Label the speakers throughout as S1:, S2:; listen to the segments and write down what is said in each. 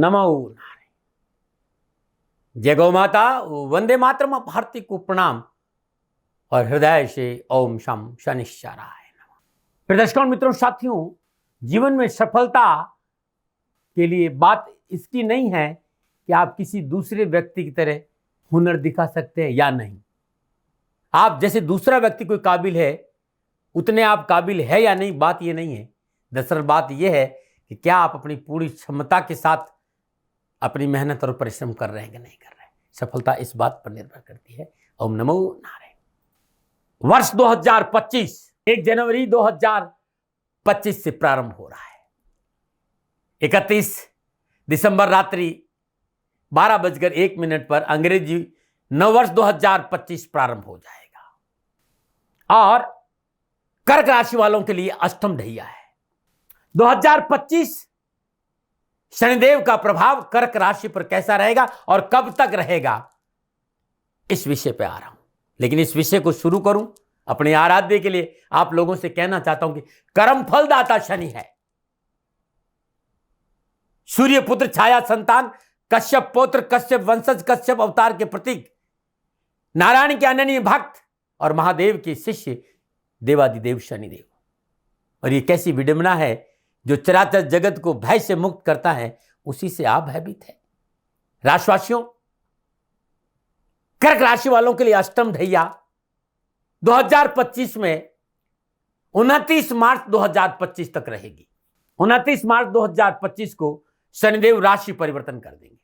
S1: नमो नारायण। जय गौ माता, वंदे मातरम, भारती को प्रणाम और हृदय से ओम शम शनिश्चराय नमः। प्रदर्शकों, मित्रों, साथियों, जीवन में सफलता के लिए बात इसकी नहीं है कि आप किसी दूसरे व्यक्ति की तरह हुनर दिखा सकते हैं या नहीं। आप जैसे दूसरा व्यक्ति कोई काबिल है उतने आप काबिल है या नहीं, बात ये नहीं है। दरअसल बात यह है कि क्या आप अपनी पूरी क्षमता के साथ अपनी मेहनत और परिश्रम कर रहे हैं कि नहीं कर रहे हैं। सफलता इस बात पर निर्भर करती है। ओम नमो नारायण। वर्ष 2025 1 जनवरी 2025 से प्रारंभ हो रहा है। 31 दिसंबर रात्रि 12:01 पर अंग्रेजी नववर्ष 2025 प्रारंभ हो जाएगा और कर्क राशि वालों के लिए अष्टम ढैया है। 2025 शनिदेव का प्रभाव कर्क राशि पर कैसा रहेगा और कब तक रहेगा, इस विषय पे आ रहा हूं। लेकिन इस विषय को शुरू करूं अपने आराध्य के लिए आप लोगों से कहना चाहता हूं कि कर्म फलदाता शनि है। सूर्य पुत्र छाया संतान, कश्यप पौत्र, कश्यप वंशज, कश्यप अवतार के प्रतीक, नारायण के अनन्य भक्त और महादेव के शिष्य देवादिदेव शनिदेव। और ये कैसी विडंबना है, जो चराचर जगत को भय से मुक्त करता है उसी से आप भयभीत है। राशिवासियों, कर्क राशि वालों के लिए अष्टम ढैया 2025 में 29 मार्च 2025 तक रहेगी। 29 मार्च 2025 को शनिदेव राशि परिवर्तन कर देंगे।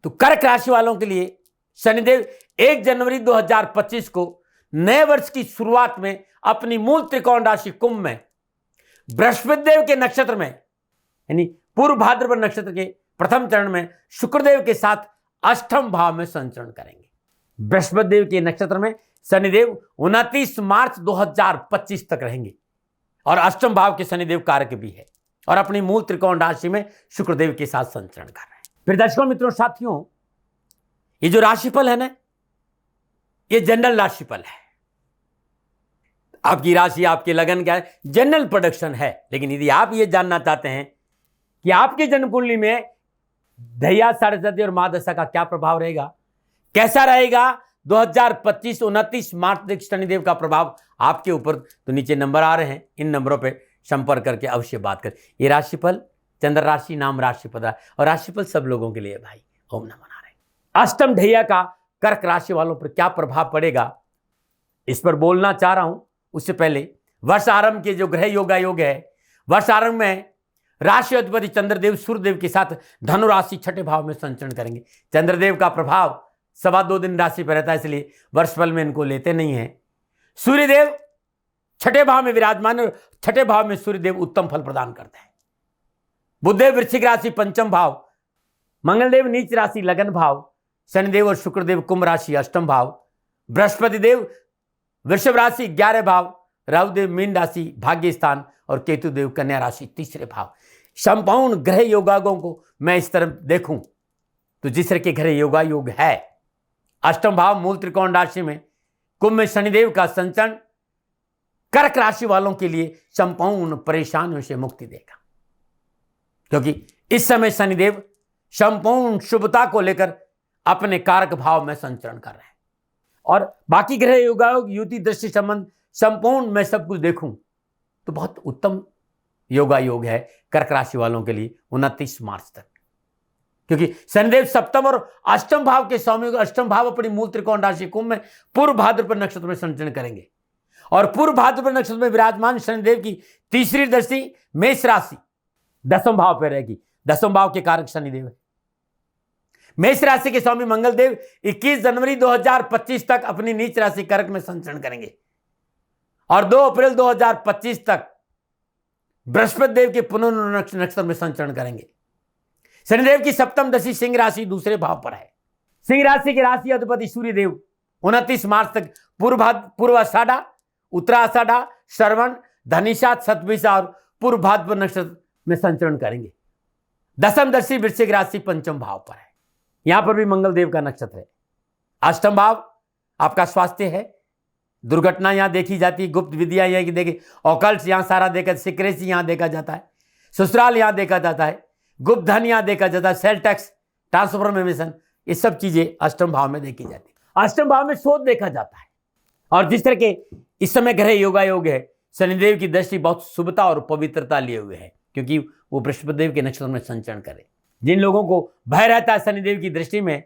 S1: तो कर्क राशि वालों के लिए शनिदेव 1 जनवरी 2025 को नए वर्ष की शुरुआत में अपनी मूल त्रिकोण राशि कुंभ में बृहस्पति देव के नक्षत्र में, यानी पूर्व भाद्रपद नक्षत्र के प्रथम चरण में शुक्रदेव के साथ अष्टम भाव में संचरण करेंगे। बृहस्पति देव के नक्षत्र में शनिदेव 29 मार्च 2025 तक रहेंगे और अष्टम भाव के शनिदेव कारक भी है और अपनी मूल त्रिकोण राशि में शुक्रदेव के साथ संचरण कर रहे हैं। फिर दर्शकों, मित्रों, साथियों, ये जो राशिफल है ना, ये जनरल राशिफल है। आपकी राशि, आपके लगन क्या है, जनरल प्रोडक्शन है। लेकिन यदि आप ये जानना चाहते हैं कि आपकी जन्म कुंडली में ढैया, साढ़े और महादशा का क्या प्रभाव रहेगा, कैसा रहेगा 2025 29 मार्च तक शनिदेव का प्रभाव आपके ऊपर, तो नीचे नंबर आ रहे हैं, इन नंबरों पे संपर्क करके अवश्य बात करें। ये राशिफल चंद्र राशि नाम राशिफल और राशिफल सब लोगों के लिए भाई। ओम नमो नारायण। अष्टम ढैया का कर्क राशि वालों पर क्या प्रभाव पड़ेगा, इस पर बोलना चाह रहा हूं। उससे पहले वर्ष आरंभ के जो ग्रह योग है, वर्ष आरंभ में राशि अधिपति चंद्रदेव सूर्यदेव के साथ धनु राशि छठे भाव में संचरण करेंगे। चंद्रदेव का प्रभाव 2.25 दिन राशि पर रहता है, इसलिए वर्षफल में इनको लेते नहीं है। सूर्यदेव छठे भाव में विराजमान और छठे भाव में सूर्यदेव उत्तम फल प्रदान करते हैं। बुधदेव वृश्चिक राशि पंचम भाव, मंगलदेव नीच राशि लगन भाव, शनिदेव और शुक्रदेव कुंभ राशि अष्टम भाव, बृहस्पति देव वृषभ राशि 11 भाव, राहुदेव मीन राशि भाग्य स्थान और केतुदेव कन्या राशि तीसरे भाव। संपूर्ण ग्रह योगागों को मैं इस तरफ देखूं तो जिस तरह के ग्रह योग है, अष्टम भाव मूल त्रिकोण राशि में कुंभ में शनिदेव का संचरण कर्क राशि वालों के लिए संपूर्ण परेशानियों से मुक्ति देगा, क्योंकि इस समय शनिदेव संपूर्ण शुभता को लेकर अपने कारक भाव में संचरण कर रहे हैं। और बाकी ग्रह योगायोग, युति, दृष्टि, संबंध, संपूर्ण मैं सब कुछ देखूं तो बहुत उत्तम योगायोग है कर्क राशि वालों के लिए 29 मार्च तक, क्योंकि शनिदेव सप्तम और अष्टम भाव के स्वामी, अष्टम भाव अपनी मूल त्रिकोण राशि कुंभ में पूर्व भाद्रपद नक्षत्र में संचरण करेंगे और पूर्व भाद्रपद नक्षत्र में विराजमान शनिदेव की तीसरी दृष्टि मेष राशि दसम भाव पर रहेगी। दसम भाव के कारक शनिदेव है। मेष राशि के स्वामी मंगलदेव 21 जनवरी 2025 तक अपनी नीच राशि कर्क में संचरण करेंगे और 2 अप्रैल 2025 तक बृहस्पति देव के पुनर्वसु नक्षत्र में संचरण करेंगे। शनिदेव की सप्तम दशा सिंह राशि दूसरे भाव पर है। सिंह राशि के राशि अधिपति सूर्यदेव 29 मार्च तक पूर्व आषाढ़ा, उत्तराषाढ़ा, श्रवण, धनिषा, शतभिषा और पूर्व भाद्रपद नक्षत्र में संचरण करेंगे। दशम दशा वृश्चिक राशि पंचम भाव पर है। यहां पर भी मंगल देव का नक्षत्र है। अष्टम भाव आपका स्वास्थ्य है। दुर्घटना यहां देखी जाती है, गुप्त विद्या यहां देखी, ऑकल्ट यहां सारा देखा, सीक्रेसी यहां देखा जाता है, ससुराल यहां देखा जाता है, गुप्त धन यहां देखा जाता है, सेल टैक्स, ट्रांसफॉर्मेशन, ये सब चीजें अष्टम भाव में देखी जाती है। अष्टम भाव में शोध देखा जाता है। और जिस तरह के इस समय ग्रह योगायोग है, शनिदेव की दृष्टि बहुत शुभता और पवित्रता लिए हुए है, क्योंकि वो बृहस्पति देव के नक्षत्र में संचरण करे। जिन लोगों को भय रहता है शनिदेव की दृष्टि में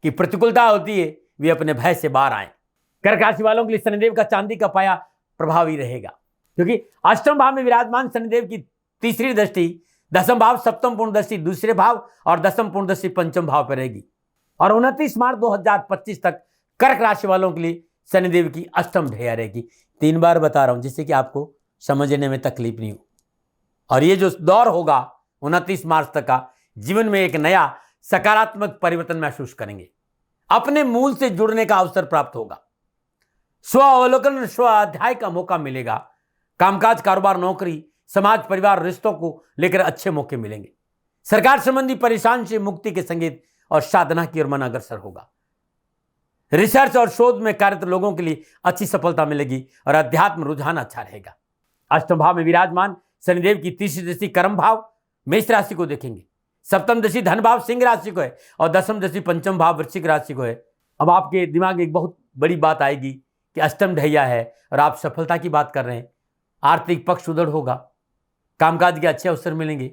S1: कि प्रतिकूलता होती है, वे अपने भय से बाहर आए। कर्क राशि वालों के लिए शनिदेव का चांदी का पाया प्रभावी रहेगा, क्योंकि अष्टम भाव में विराजमान शनिदेव की तीसरी दृष्टि दसम भाव, सप्तम पूर्ण दृष्टि दूसरे भाव और दसम पूर्ण दृष्टि पंचम भाव पर रहेगी। और 29 मार्च 2025 तक कर्क राशि वालों के लिए शनिदेव की अष्टम ढैया रहेगी। 3 बार बता रहा हूं जिससे कि आपको समझने में तकलीफ नहीं हो। और ये जो दौर होगा 29 मार्च तक का, जीवन में एक नया सकारात्मक परिवर्तन महसूस करेंगे। अपने मूल से जुड़ने का अवसर प्राप्त होगा। स्व अवलोकन, स्व अध्याय का मौका मिलेगा। कामकाज, कारोबार, नौकरी, समाज, परिवार, रिश्तों को लेकर अच्छे मौके मिलेंगे। सरकार संबंधी परेशान से मुक्ति के संगीत और साधना की ओर मन अग्रसर होगा। रिसर्च और शोध में कार्यरत लोगों के लिए अच्छी सफलता मिलेगी और अध्यात्म रुझान अच्छा रहेगा। अष्टम भाव में विराजमान शनिदेव की तीसरी दृष्टि कर्म भाव मेष राशि को देखेंगे, सप्तम दृष्टि धन भाव सिंह राशि को है और दसम दृष्टि पंचम भाव वृश्चिक राशि को है। अब आपके दिमाग में एक बहुत बड़ी बात आएगी कि अष्टम ढैया है और आप सफलता की बात कर रहे हैं, आर्थिक पक्ष सुदृढ़ होगा, कामकाज के अच्छे अवसर मिलेंगे।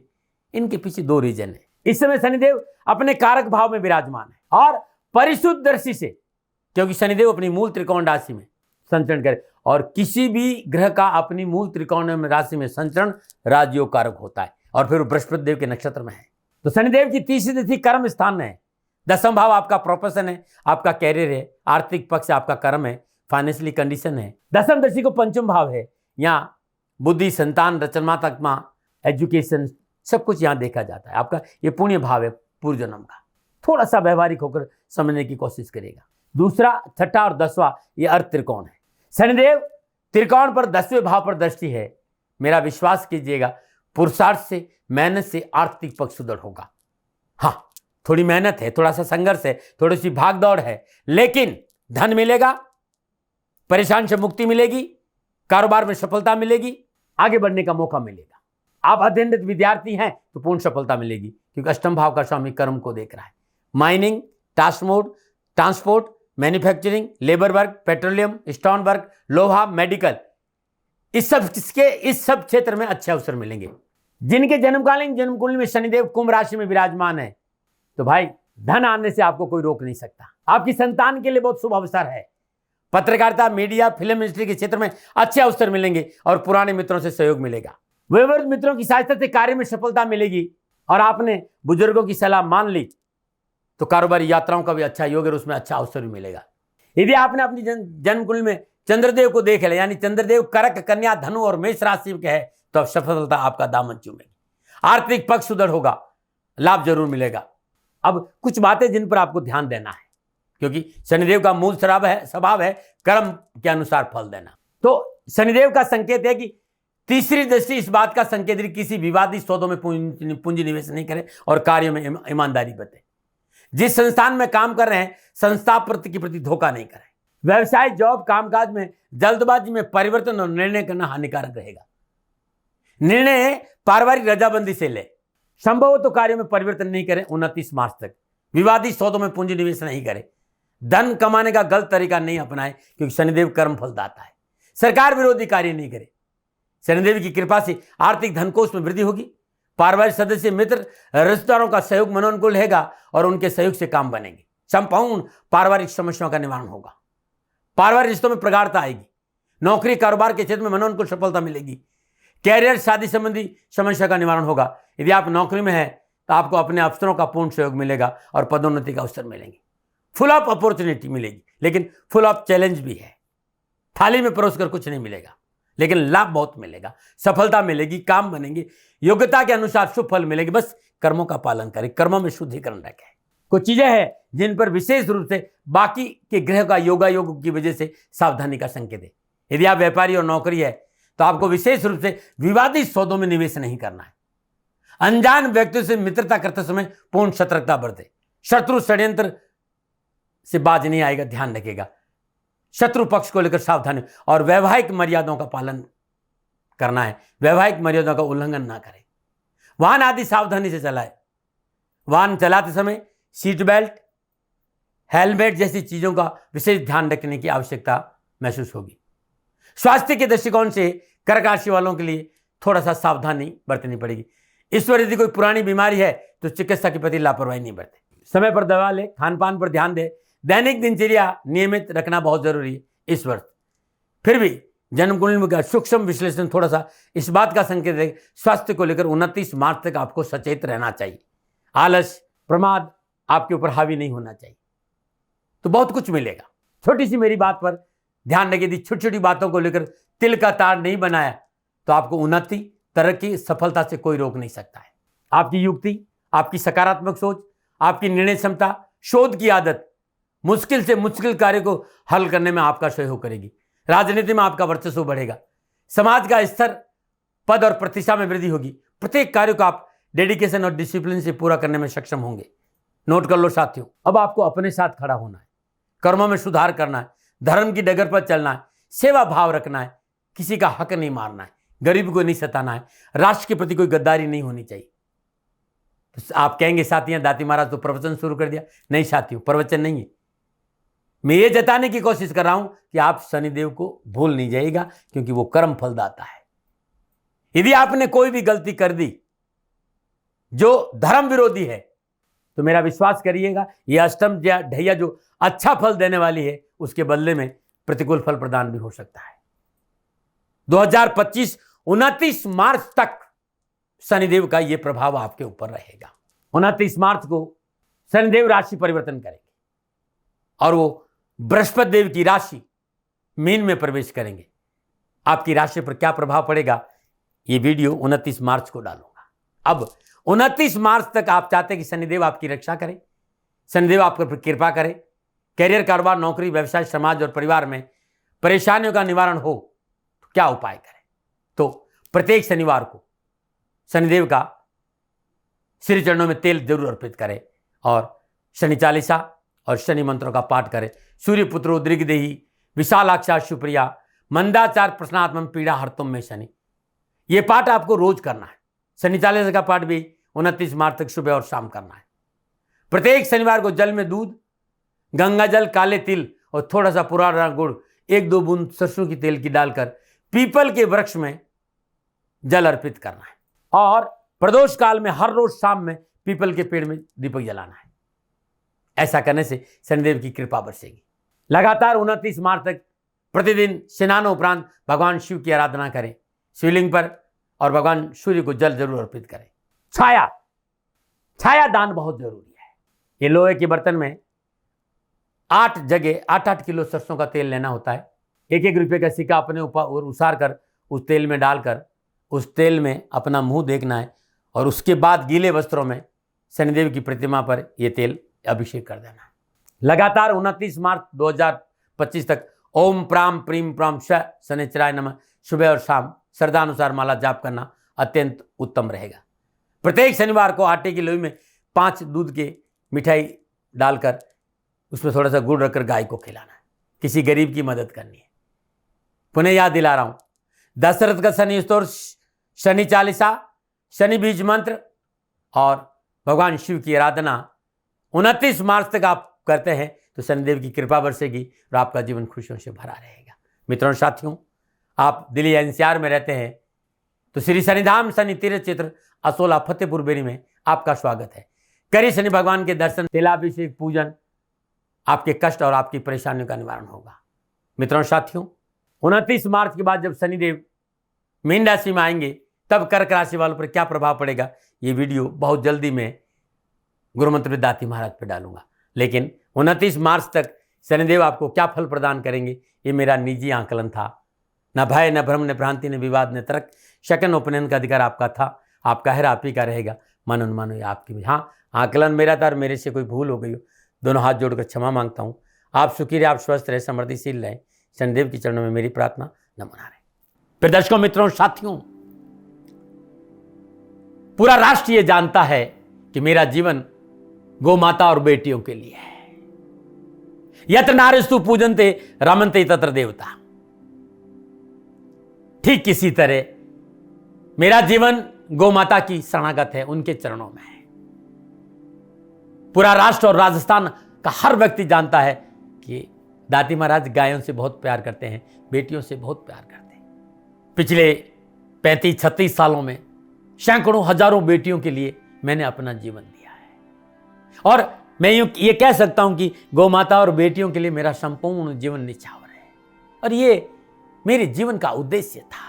S1: इनके पीछे 2 रीजन है। इस समय शनिदेव अपने कारक भाव में विराजमान है और परिशुद्ध दृष्टि से, क्योंकि शनिदेव अपनी मूल त्रिकोण राशि में संचरण करे और किसी भी ग्रह का अपनी मूल त्रिकोण राशि में संचरण राजयोग कारक होता है और फिर बृहस्पति देव के नक्षत्र में है। तो शनिदेव की तीसरी दृष्टि कर्म स्थान में है। दसम भाव आपका प्रोफेशन है, आपका कैरियर है, आर्थिक पक्ष आपका कर्म है, फाइनेंशियली कंडीशन है। दसम दृष्टि को पंचम भाव है, यहाँ बुद्धि, संतान, रचनात्मकता, एजुकेशन, सब कुछ यहाँ देखा जाता है। आपका ये पुण्य भाव है पूर्व जन्म का। थोड़ा सा व्यवहारिक होकर समझने की कोशिश करेगा। दूसरा, छठा और 10वां ये अर्थ त्रिकोण है। शनिदेव त्रिकोण पर 10वें भाव पर दृष्टि है। मेरा विश्वास कीजिएगा, पुरुषार्थ से, मेहनत से आर्थिक पक्ष सुदृढ़ होगा। हाँ, थोड़ी मेहनत है, थोड़ा सा संघर्ष है, थोड़ी सी भागदौड़ है, लेकिन धन मिलेगा, परेशान से मुक्ति मिलेगी, कारोबार में सफलता मिलेगी, आगे बढ़ने का मौका मिलेगा। आप अध्ययनरत विद्यार्थी हैं तो पूर्ण सफलता मिलेगी, क्योंकि अष्टम भाव का स्वामी कर्म को देख रहा है। Mining, transport, manufacturing, labour work, petroleum, stone work, लोहा, मेडिकल, इस सब क्षेत्र में अच्छे अवसर मिलेंगे। जिनके जन्मकालीन जन्म कुंडली में शनिदेव कुंभ राशि में विराजमान है, तो भाई धन आने से आपको कोई रोक नहीं सकता। आपकी संतान के लिए बहुत शुभ अवसर है। पत्रकारिता, मीडिया, फिल्म इंडस्ट्री के क्षेत्र में अच्छे अवसर मिलेंगे और पुराने मित्रों से सहयोग मिलेगा। व्यवहारिक मित्रों की सहायता से कार्य में सफलता मिलेगी और आपने बुजुर्गों की सलाह मान ली तो कारोबारी यात्राओं का भी अच्छा योग है, उसमें अच्छा अवसर भी मिलेगा। यदि आपने अपनी जन्म कुंडली में चंद्रदेव को देख लिया, यानी चंद्रदेव कर्क, कन्या, धनु और मेष राशि के है, तो अब सफलता आपका दामन चूमेगी। आर्थिक पक्ष सुदृढ़ होगा, लाभ जरूर मिलेगा। अब कुछ बातें जिन पर आपको ध्यान देना है, क्योंकि शनिदेव का मूल स्वभाव है कर्म के अनुसार फल देना। तो शनिदेव का संकेत है कि तीसरी दृष्टि इस बात का संकेत है, किसी विवादित सौदों में पूंजी निवेश नहीं करें और कार्यों में ईमानदारी बरतें। जिस संस्थान में काम कर रहे हैं, संस्था के प्रति धोखा नहीं करें। व्यवसाय, जॉब, कामकाज में जल्दबाजी में परिवर्तन और निर्णय करना हानिकारक रहेगा। निर्णय पारिवारिक रजाबंदी से ले, संभव हो तो कार्यों में परिवर्तन नहीं करें। 29 मार्च तक विवादित सौदों में पूंजी निवेश नहीं करें। धन कमाने का गलत तरीका नहीं अपनाएं, क्योंकि शनिदेव कर्म फलदाता है। सरकार विरोधी कार्य नहीं करें। शनिदेव की कृपा से आर्थिक धनकोष में वृद्धि होगी। पारिवारिक सदस्य, मित्र, रिश्तेदारों का सहयोग मनोनुकूल रहेगा और उनके सहयोग से काम बनेंगे। संपूर्ण पारिवारिक समस्याओं का निवारण होगा। पारिवारिक रिश्तों में प्रगाढ़ता आएगी। नौकरी, कारोबार के क्षेत्र में मनोनुकूल सफलता मिलेगी। कैरियर, शादी संबंधी समस्या का निवारण होगा। यदि आप नौकरी में हैं तो आपको अपने अफसरों का पूर्ण सहयोग मिलेगा और पदोन्नति का अवसर मिलेंगे। फुल ऑफ अपॉर्चुनिटी मिलेगी, लेकिन फुल ऑफ चैलेंज भी है। थाली में परोस कर कुछ नहीं मिलेगा, लेकिन लाभ बहुत मिलेगा, सफलता मिलेगी, काम बनेंगे, योग्यता के अनुसार शुभ फल मिलेगी। बस कर्मों का पालन करें, कर्मों में शुद्धिकरण रखें। कुछ चीजें हैं जिन पर विशेष रूप से बाकी के ग्रह का योगायोग की वजह से सावधानी का संकेत है। यदि आप व्यापारी और नौकरी है तो आपको विशेष रूप से विवादित सौदों में निवेश नहीं करना है। अनजान व्यक्तियों से मित्रता करते समय पूर्ण सतर्कता बरते। शत्रु षड्यंत्र से बाज नहीं आएगा, ध्यान रखिएगा। शत्रु पक्ष को लेकर सावधानी और वैवाहिक मर्यादाओं का पालन करना है। वैवाहिक मर्यादाओं का उल्लंघन ना करें। वाहन आदि सावधानी से चलाए। वाहन चलाते समय सीट बेल्ट, हेलमेट जैसी चीजों का विशेष ध्यान रखने की आवश्यकता महसूस होगी। स्वास्थ्य के दृष्टिकोण से कर्क राशि वालों के लिए थोड़ा सा सावधानी बरतनी पड़ेगी। ईश्वर यदि कोई पुरानी बीमारी है तो चिकित्सा के प्रति लापरवाही नहीं बरते। समय पर दवा ले, खान पान पर ध्यान दे, दैनिक दिनचर्या नियमित रखना बहुत जरूरी है इस वर्ष। फिर भी जन्म कुंडली का सूक्ष्म विश्लेषण थोड़ा सा इस बात का संकेत है, स्वास्थ्य को लेकर 29 मार्च तक आपको सचेत रहना चाहिए। आलस, प्रमाद आपके ऊपर हावी नहीं होना चाहिए, तो बहुत कुछ मिलेगा। छोटी सी मेरी बात पर ध्यान रखिए, यदि छोटी छोटी बातों को लेकर तिल का तार नहीं बनाया तो आपको उन्नति, तरक्की, सफलता से कोई रोक नहीं सकता है। आपकी युक्ति, आपकी सकारात्मक सोच, आपकी निर्णय क्षमता, शोध की आदत मुश्किल से मुश्किल कार्य को हल करने में आपका सहयोग करेगी। राजनीति में आपका वर्चस्व बढ़ेगा। समाज का स्तर, पद और प्रतिष्ठा में वृद्धि होगी। प्रत्येक कार्य को आप डेडिकेशन और डिसिप्लिन से पूरा करने में सक्षम होंगे। नोट कर लो साथियों, अब आपको अपने साथ खड़ा होना है, कर्मों में सुधार करना है, धर्म की डगर पर चलना है, सेवा भाव रखना है, किसी का हक नहीं मारना है, गरीब को नहीं सताना है, राष्ट्र के प्रति कोई गद्दारी नहीं होनी चाहिए। तो आप कहेंगे साथियां दाती महाराज तो प्रवचन शुरू कर दिया। नहीं साथियों, प्रवचन नहीं है, मैं ये जताने की कोशिश कर रहा हूं कि आप शनिदेव को भूल नहीं जाइएगा, क्योंकि वो कर्म फलदाता है। यदि आपने कोई भी गलती कर दी जो धर्म विरोधी है तो मेरा विश्वास करिएगा, यह अष्टम या ढैया जो अच्छा फल देने वाली है उसके बदले में प्रतिकूल फल प्रदान भी हो सकता है। 2025 29 मार्च तक शनिदेव का यह प्रभाव आपके ऊपर रहेगा। 29 मार्च को शनिदेव राशि परिवर्तन करेंगे और वो बृहस्पति देव की राशि मीन में प्रवेश करेंगे। आपकी राशि पर क्या प्रभाव पड़ेगा, ये वीडियो 29 मार्च को डालूंगा। अब 29 मार्च तक आप चाहते हैं कि शनिदेव आपकी रक्षा करे, शनिदेव आप पर कृपा करे, कैरियर, कारोबार, नौकरी, व्यवसाय, समाज और परिवार में परेशानियों का निवारण हो, तो क्या उपाय करें? तो प्रत्येक शनिवार को शनिदेव का श्री चरणों में तेल जरूर अर्पित करें और शनि चालीसा और शनि मंत्रों का पाठ करें। सूर्य पुत्रो दृग्देही विशालाक्षा सुप्रिया मंदाचार प्रश्नात्मम पीड़ा हरतुम में शनि, ये पाठ आपको रोज करना है। शनि चालीसा का पाठ भी 29 मार्च तक सुबह और शाम करना है। प्रत्येक शनिवार को जल में दूध, गंगा जल, काले तिल और थोड़ा सा पुराना गुड़, 1-2 बूंद सरसों की तेल की डालकर पीपल के वृक्ष में जल अर्पित करना है और प्रदोष काल में हर रोज शाम में पीपल के पेड़ में दीपक जलाना है। ऐसा करने से शनिदेव की कृपा बरसेगी। लगातार 29 मार्च तक प्रतिदिन स्नानोपरांत भगवान शिव की आराधना करें, शिवलिंग पर, और भगवान सूर्य को जल जरूर अर्पित करें। छाया दान बहुत जरूरी है। ये लोहे के बर्तन में 8 जगह 8-8 किलो सरसों का तेल लेना होता है। 1-1 रुपये का सिक्का अपने ऊपर उसार कर उस तेल में डालकर उस तेल में अपना मुंह देखना है और उसके बाद गीले वस्त्रों में शनिदेव की प्रतिमा पर यह तेल अभिषेक कर देना है। लगातार 29 मार्च 2025 तक ओम प्राम प्रीम प्राम शनिचराय नमः सुबह और शाम श्रद्धानुसार माला जाप करना अत्यंत उत्तम रहेगा। प्रत्येक शनिवार को आटे की लोई में 5 दूध के मिठाई डालकर उसमें थोड़ा सा गुड़ रखकर गाय को खिलाना है। किसी गरीब की मदद करनी है। पुनः याद दिला रहा हूं, दशरथ का शनि स्तोत्र, शनि चालीसा, शनि बीज मंत्र और भगवान शिव की आराधना 29 मार्च तक आप करते हैं तो शनिदेव की कृपा बरसेगी और आपका जीवन खुशियों से भरा रहेगा। मित्रों, साथियों, आप दिल्ली एनसीआर में रहते हैं तो श्री शनिधाम शनि तीर्थ क्षेत्र असोला फतेहपुर बेरी में आपका स्वागत है। करिए शनि भगवान के दर्शन, तेलाभिषेक, पूजन, आपके कष्ट और आपकी परेशानियों का निवारण होगा। मित्रों, साथियों, 29 मार्च के बाद जब शनिदेव मीन राशि में आएंगे तब कर्क राशि वालों पर क्या प्रभाव पड़ेगा, ये वीडियो बहुत जल्दी मैं गुरुमंत्र दाती महाराज पर डालूंगा। लेकिन 29 मार्च तक शनिदेव आपको क्या फल प्रदान करेंगे, ये मेरा निजी आकलन था। न भय, न भ्रम, न भ्रांति, न विवाद, न तर्क, शकन उपनयन का अधिकार आपका था। आपका है, आप ही का रहेगा। मन अनुमान ये आपकी भी। हाँ, आकलन मेरा था और मेरे से कोई भूल हो गई हो, दोनों हाथ जोड़कर क्षमा मांगता हूँ। आप सुखी रहे, आप स्वस्थ रहे, समृद्धिशील रहें, शनिदेव के चरणों में मेरी प्रार्थना। नमन रहे। फिर दर्शकों, मित्रों, साथियों, पूरा राष्ट्र ये जानता है कि मेरा जीवन गौ माता और बेटियों के लिए है। यत्र नारीस्तु पूजन्ते रमन्ते तत्र देवता। ठीक किसी तरह मेरा जीवन गौ माता की शरणागत है, उनके चरणों में है। पूरा राष्ट्र और राजस्थान का हर व्यक्ति जानता है कि दाती महाराज गायों से बहुत प्यार करते हैं, बेटियों से बहुत प्यार करते हैं। पिछले 35-36 सालों में सैकड़ों हजारों बेटियों के लिए मैंने अपना जीवन दिया है और मैं ये कह सकता हूं कि गौ माता और बेटियों के लिए मेरा संपूर्ण जीवन निछावर है और ये मेरे जीवन का उद्देश्य था,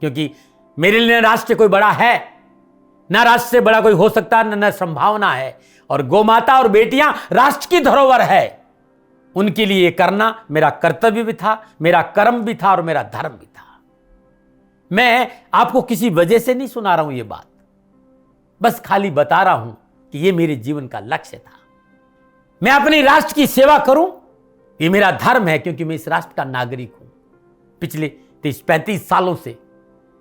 S1: क्योंकि मेरे लिए राष्ट्र कोई बड़ा है ना, राष्ट्र से बड़ा कोई हो सकता है न संभावना है, और गौ माता और बेटियां राष्ट्र की धरोहर है। उनके लिए करना मेरा कर्तव्य भी था, मेरा कर्म भी था और मेरा धर्म भी था। मैं आपको किसी वजह से नहीं सुना रहा हूं ये बात, बस खाली बता रहा हूं कि ये मेरे जीवन का लक्ष्य था। मैं अपने राष्ट्र की सेवा करूं, ये मेरा धर्म है, क्योंकि मैं इस राष्ट्र का नागरिक हूं। पिछले 30-35 सालों से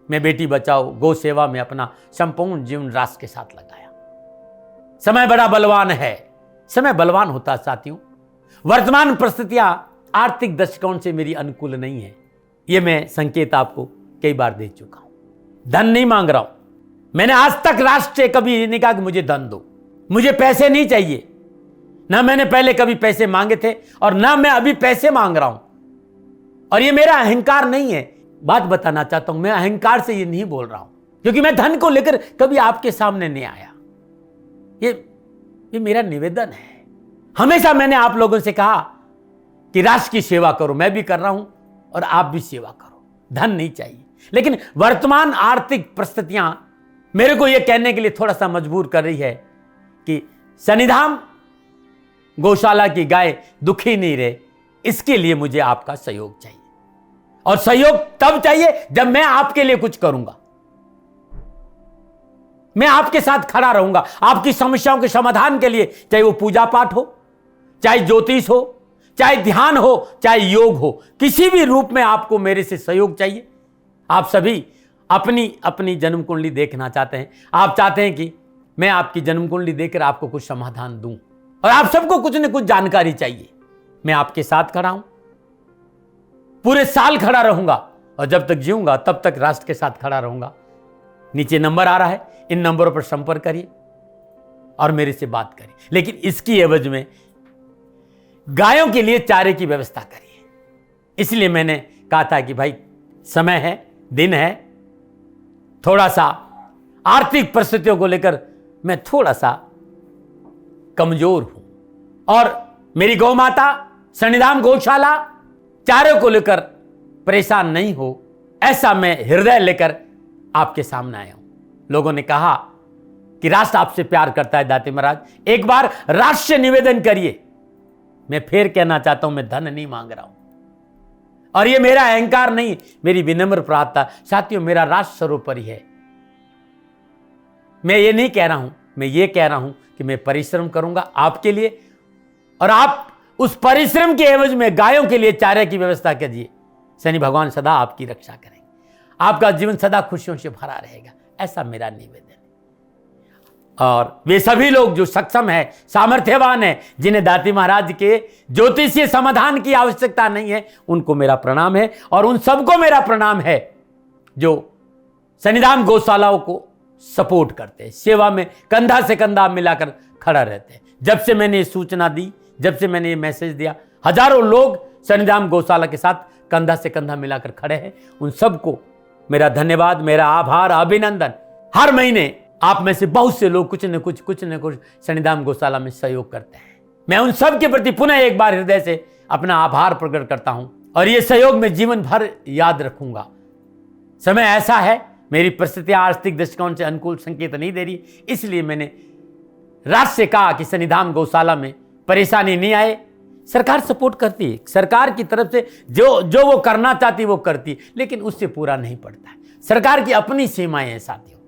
S1: मैं बेटी बचाओ गौ सेवा में अपना संपूर्ण जीवन राष्ट्र के साथ लगाया। समय बड़ा बलवान है, समय बलवान होता है साथियों। वर्तमान परिस्थितियां आर्थिक दृष्टिकोण से मेरी अनुकूल नहीं है, यह मैं संकेत आपको कई बार दे चुका हूं। धन नहीं मांग रहा हूं, मैंने आज तक राष्ट्र से कभी नहीं कहा कि मुझे धन दो, मुझे पैसे नहीं चाहिए। ना मैंने पहले कभी पैसे मांगे थे और ना मैं अभी पैसे मांग रहा हूं, और ये मेरा अहंकार नहीं है। बात बताना चाहता हूं, मैं अहंकार से ये नहीं बोल रहा हूं, क्योंकि मैं धन को लेकर कभी आपके सामने नहीं आया। ये मेरा निवेदन है। हमेशा मैंने आप लोगों से कहा कि राष्ट्र की सेवा करो, मैं भी कर रहा हूं और आप भी सेवा करो। धन नहीं चाहिए, लेकिन वर्तमान आर्थिक परिस्थितियां मेरे को यह कहने के लिए थोड़ा सा मजबूर कर रही है कि शनिधाम गौशाला की गाय दुखी नहीं रहे, इसके लिए मुझे आपका सहयोग चाहिए, और सहयोग तब चाहिए जब मैं आपके लिए कुछ करूंगा। मैं आपके साथ खड़ा रहूंगा आपकी समस्याओं के समाधान के लिए, चाहे वो पूजा पाठ हो, चाहे ज्योतिष हो, चाहे ध्यान हो, चाहे योग हो, किसी भी रूप में आपको मेरे से सहयोग चाहिए। आप सभी अपनी अपनी जन्म कुंडली देखना चाहते हैं, आप चाहते हैं कि मैं आपकी जन्म कुंडली देखकर आपको कुछ समाधान दूं, और आप सबको कुछ न कुछ जानकारी चाहिए। मैं आपके साथ खड़ा हूं, पूरे साल खड़ा रहूंगा, और जब तक जीऊंगा तब तक राष्ट्र के साथ खड़ा रहूंगा। नीचे नंबर आ रहा है, इन नंबरों पर संपर्क करिए और मेरे से बात करिए, लेकिन इसकी एवज में गायों के लिए चारे की व्यवस्था करिए। इसलिए मैंने कहा था कि भाई समय है, दिन है, थोड़ा सा आर्थिक परिस्थितियों को लेकर मैं थोड़ा सा कमजोर हूं, और मेरी गौ माता शनिधाम गौशाला चारे को लेकर परेशान नहीं हो, ऐसा मैं हृदय लेकर आपके सामने आया हूं। लोगों ने कहा कि राष्ट्र आपसे प्यार करता है दाती महाराज, एक बार राष्ट्र से निवेदन करिए। मैं फिर कहना चाहता हूं, मैं धन नहीं मांग रहा हूं, और यह मेरा अहंकार नहीं, मेरी विनम्र प्रार्थना। साथियों, मेरा राष्ट्र सर्वोपरि है। मैं ये नहीं कह रहा हूं, मैं ये कह रहा हूं कि मैं परिश्रम करूंगा आपके लिए, और आप उस परिश्रम के एवज में गायों के लिए चारे की व्यवस्था कीजिए। शनि भगवान सदा आपकी रक्षा करेंगे, आपका जीवन सदा खुशियों से भरा रहेगा, ऐसा मेरा निवेदन है। और वे सभी लोग जो सक्षम है, सामर्थ्यवान है, जिन्हें दाती महाराज के ज्योतिषीय समाधान की आवश्यकता नहीं है, उनको मेरा प्रणाम है। और उन सबको मेरा प्रणाम है जो शनिधाम गौशालाओं को सपोर्ट करते हैं, सेवा में कंधा से कंधा मिलाकर खड़ा रहते हैं। जब से मैंने ये सूचना दी, जब से मैंने ये मैसेज दिया, हजारों लोग शनिधाम गौशाला के साथ कंधा से कंधा मिलाकर खड़े हैं। उन सबको मेरा धन्यवाद, मेरा आभार, अभिनंदन। हर महीने आप में से बहुत से लोग कुछ न कुछ शनिधाम गौशाला में सहयोग करते हैं। मैं उन सब के प्रति पुनः एक बार हृदय से अपना आभार प्रकट करता हूं, और यह सहयोग मैं जीवन भर याद रखूंगा। समय ऐसा है, मेरी परिस्थितियां आर्थिक दृष्टिकोण से अनुकूल संकेत नहीं दे रही, इसलिए मैंने राष्ट्र से कहा कि शनिधाम गौशाला में परेशानी नहीं आए। सरकार सपोर्ट करती है, सरकार की तरफ से जो वो करना चाहती वो करती, लेकिन उससे पूरा नहीं पड़ता है। सरकार की अपनी सीमाएं हैं साथियों,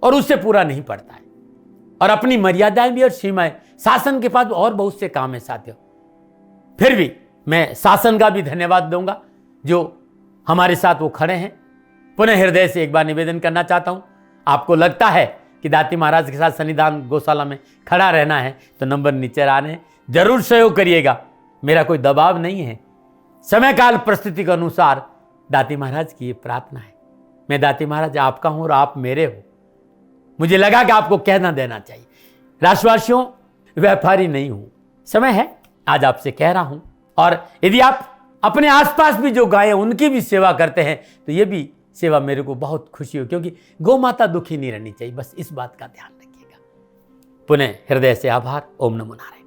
S1: और उससे पूरा नहीं पड़ता है, और अपनी मर्यादाएं भी और सीमाएं। शासन के पास और बहुत से काम है साथियों। फिर भी मैं शासन का भी धन्यवाद दूंगा जो हमारे साथ वो खड़े हैं। पुनः हृदय से एक बार निवेदन करना चाहता हूं, आपको लगता है कि दाती महाराज के साथ शनिधाम गौशाला में खड़ा रहना है तो नंबर नीचे आ रहे हैं, जरूर सहयोग करिएगा। मेरा कोई दबाव नहीं है, समय काल परिस्थिति के अनुसार दाती महाराज की ये प्रार्थना है। मैं दाती महाराज आपका हूं और आप मेरे हो, मुझे लगा कि आपको कहना देना चाहिए। राष्ट्रवासियों, व्यापारी नहीं हूं। समय है, आज आपसे कह रहा हूं। और यदि आप अपने आसपास भी जो गायें उनकी भी सेवा करते हैं तो ये भी सेवा मेरे को बहुत खुशी हो, क्योंकि गौ माता दुखी नहीं रहनी चाहिए। बस इस बात का ध्यान रखिएगा। पुनः हृदय से आभार। ओम नमो नारायण।